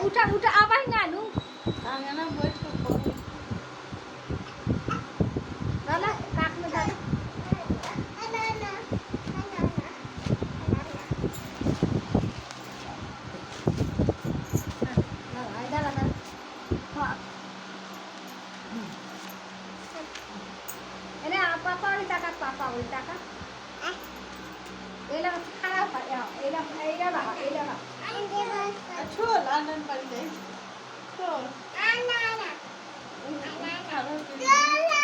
उठा उठा आवाज ना नू अंगना बैठ के पढ़ी दादा काट में दादा पापा उल्टा का एला खड़ा पा एला एला बा छोड़ आनंद पड़ गई छोड़ आना आना खाना